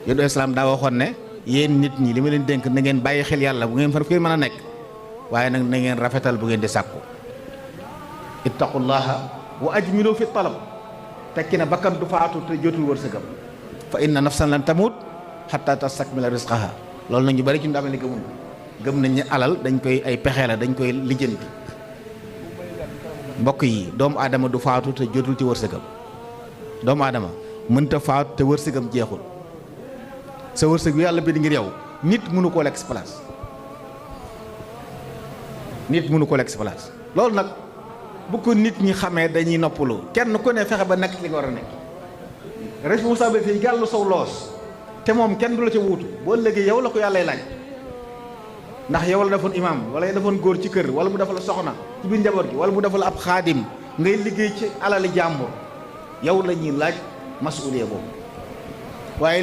yonent islaam daa waxoon ne yéen nit ñi li ma leen dénk na ngeen bàyyi xel yàlla bu ngeen fa mën a nekk waaye nag na ngeen rafetal bu ngeen di sàkku ittaqullaha wa ajmilu fi talab tekki na bakkan du faatu te jotul wërsëgam fa inna nafsan lan tamut hatta tastakmila rizqaha loolu nag ñu bari ci ndamel gëmul gëm nañ ne alal dañ koy ay pexe la dañ koy lijjanti mbokk yi doomu aadama du faatu te jotul ci wërsëgam doomu aadama mënta faatu te wërsëgam jeexul sa wërsëg bi yàlla bind ngir yow nit mënu koo lekk si place nit mënu koo lekk si place loolu nag bu ko nit ñi xamee dañuy noppalu kenn ku ne fexe ba nekk li nga war a nekk responsabilité yi gàllu saw loos te moom kenn du la ca wuutu boo léegi yow la ko yàllay laaj ndax yow la defoon imaam wala defoon góor ci kër wala mu defal soxna ci biir njaboot gi wala mu defal ab xaadim ngay liggéey ci alali jàmbur yow la ñuy laaj masuuliya boobu waaye